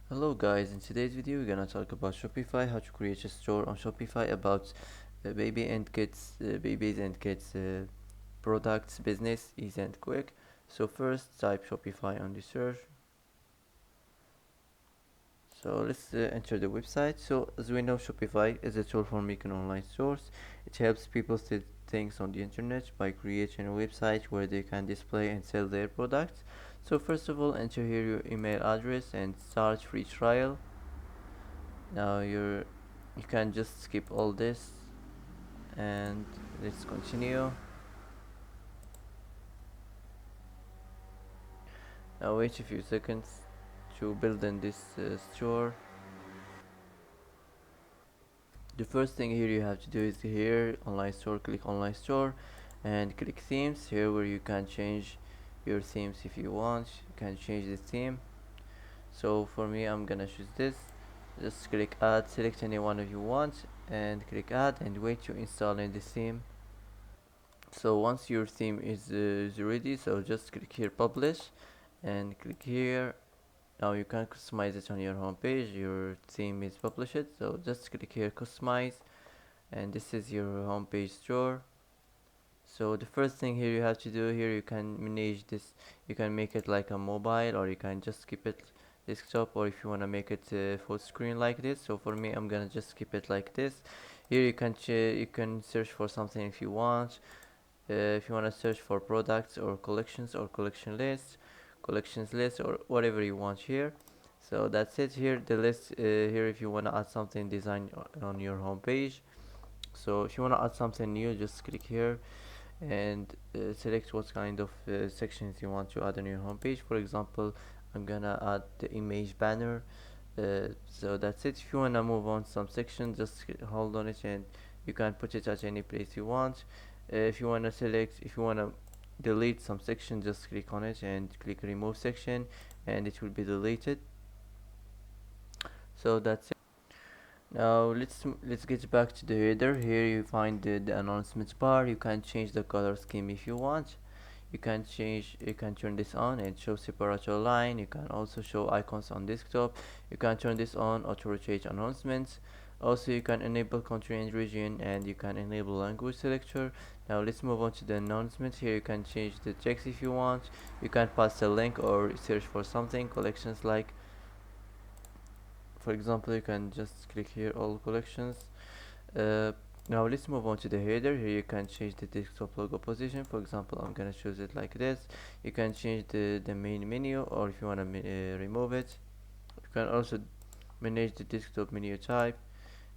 Hello guys, in today's video we're gonna talk about Shopify, how to create a store on Shopify about babies and kids products, business, easy and quick. So first type Shopify on the search. So let's enter the website. So as we know, Shopify is a tool for making online stores. It helps people sell things on the internet by creating a website where they can display and sell their products. So first of all, enter here your email address and start free trial. Now you can just skip all this and let's continue. Now wait a few seconds to build in this store. The first thing here you have to do is here online store, click online store and click themes here where you can change your themes. If you want, you can change the theme. So for me, I'm gonna choose this. Just click add, select any one of you want and click add and wait to install in the theme. So once your theme is ready, so just click here publish and click here. Now you can customize it on your home page. Your theme is published, so just click here customize and this is your home page store. So the first thing here you have to do here, you can manage this. You can make it like a mobile or you can just keep it desktop, or if you want to make it full screen like this. So for me, I'm gonna just keep it like this. Here you can search for something if you want. If you want to search for products or collections or collections list or whatever you want here. So that's it here, the list here if you want to add something design on your home page. So if you want to add something new, just click here and select what kind of sections you want to add on your home page. For example, I'm gonna add the image banner. So that's it. If you wanna move on some section, just hold on it and you can put it at any place you want. If you wanna delete some section, just click on it and click remove section and it will be deleted. So that's it. Now let's get back to the header. Here you find the announcement bar. You can change the color scheme if you want. You can turn this on and show separator line. You can also show icons on desktop. You can turn this on, auto rotate announcements. Also you can enable country and region and you can enable language selector. Now let's move on to the announcement. Here you can change the text if you want. You can pass a link or search for something, collections like, for example, you can just click here all collections. uh, Now let's move on to the header. Here you can change the desktop logo position. For example, I'm gonna choose it like this. You can change the main menu, or if you want to remove it. You can also manage the desktop menu type.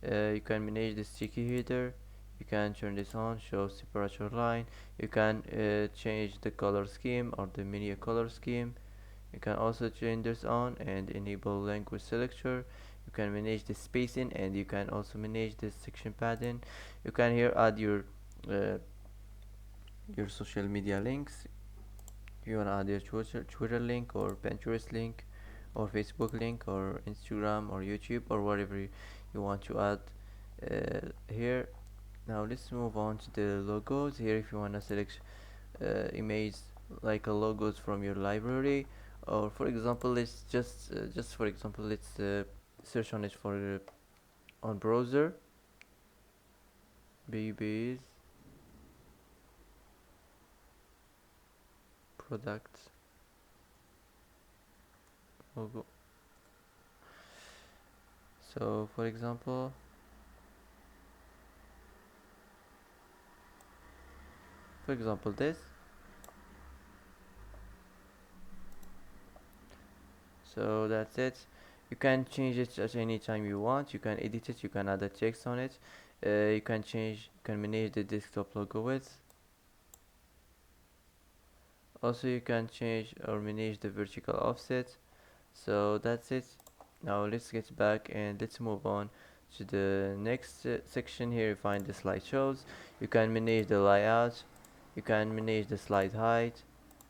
You can manage the sticky header. You can turn this on, show separator line. You can change the color scheme or the menu color scheme. You can also turn this on and enable language selector. You can manage the spacing and you can also manage the section padding. You can here add uh, your social media links. If you want to add your Twitter link or Pinterest link or Facebook link or Instagram or YouTube or whatever you want to add here. Now let's move on to the logos. Here if you want to select image like a logos from your library, or for example let's just for example let's search on it for on browser babies products logo. So for example this. So that's it. You can change it at any time you want. You can edit it, you can add a text on it. You can manage the desktop logo width. Also you can change or manage the vertical offset. So that's it. Now let's get back and let's move on to the next section. Here you find the slideshows. You can manage the layout, you can manage the slide height,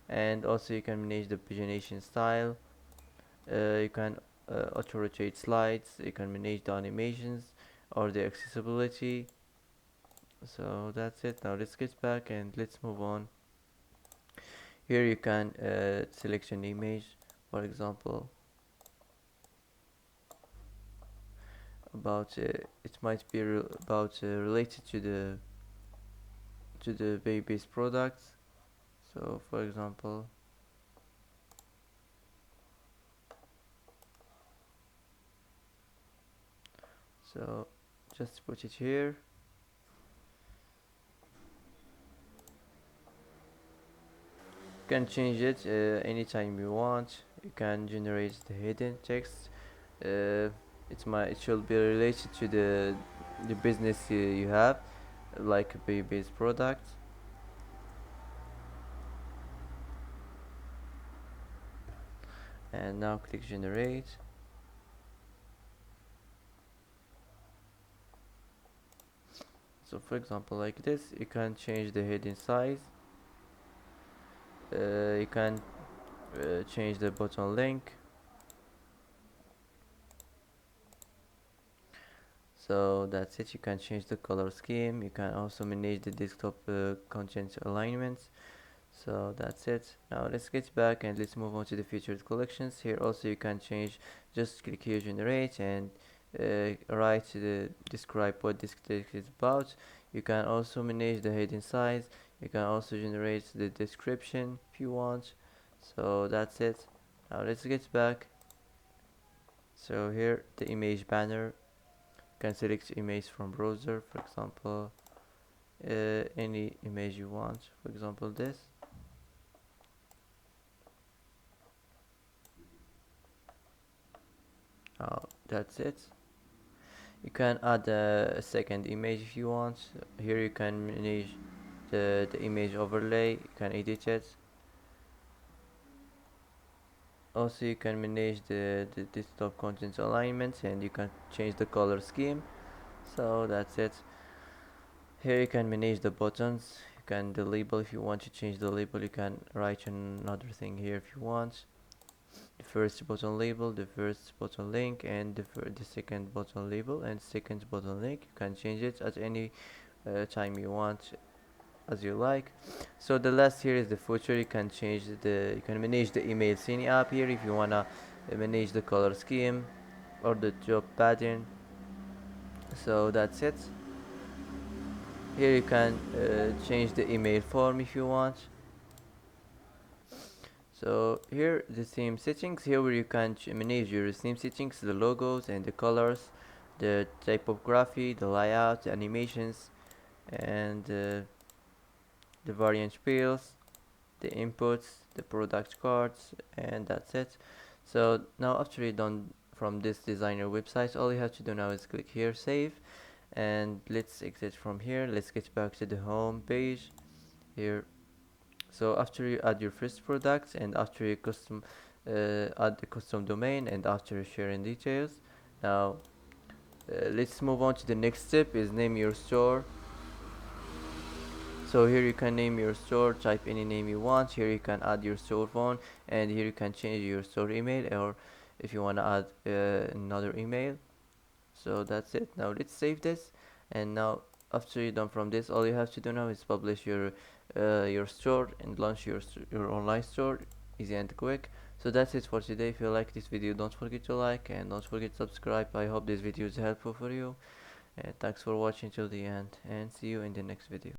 and also you can manage the pagination style. You can auto rotate slides. You can manage the animations or the accessibility. So that's it. Now let's get back and let's move on. Here you can select an image, for example about it might be about related to the baby's products. So for example, so just put it here. You can change it anytime you want. You can generate the hidden text. It should be related to the business you have, like a baby's product. And now click generate. So for example, like this, you can change the heading size. You can change the button link. So that's it. You can change the color scheme. You can also manage the desktop content alignments. So that's it. Now let's get back and let's move on to the featured collections. Here also you can change, just click here generate and write the describe what this text is about. You can also manage the heading size. You can also generate the description if you want. So that's it. Now let's get back. So here the image banner. You can select image from browser, for example any image you want, for example this. That's it. You can add a second image if you want. Here you can manage the image overlay. You can edit it. Also you can manage the desktop content alignments, and you can change the color scheme. So that's it. Here you can manage the buttons. You can the label. If you want to change the label, you can write another thing here if you want. The first button label, the first button link, and the second button label and second button link. You can change it at any time you want, as you like. So the last here is the footer. You can change you can manage the email scene app here if you wanna manage the color scheme or the job pattern. So that's it. Here you can change the email form if you want. So here the theme settings, here where you can manage your theme settings, the logos and the colors, the typography, the layout, the animations, and the variant fields, the inputs, the product cards, and that's it. So now after you're done from this designer website, all you have to do now is click here save, and let's exit from here. Let's get back to the home page here. So after you add your first product, and after you add the custom domain, and after sharing details, now let's move on to the next step, is name your store. So here you can name your store, type any name you want. Here you can add your store phone, and here you can change your store email, or if you want to add another email. So that's it. Now let's save this, and now after you're done from this, all you have to do now is publish your store and launch your online store, easy and quick. So that's it for today. If you like this video, don't forget to like and don't forget to subscribe. I hope this video is helpful for you, and thanks for watching till the end, and see you in the next video.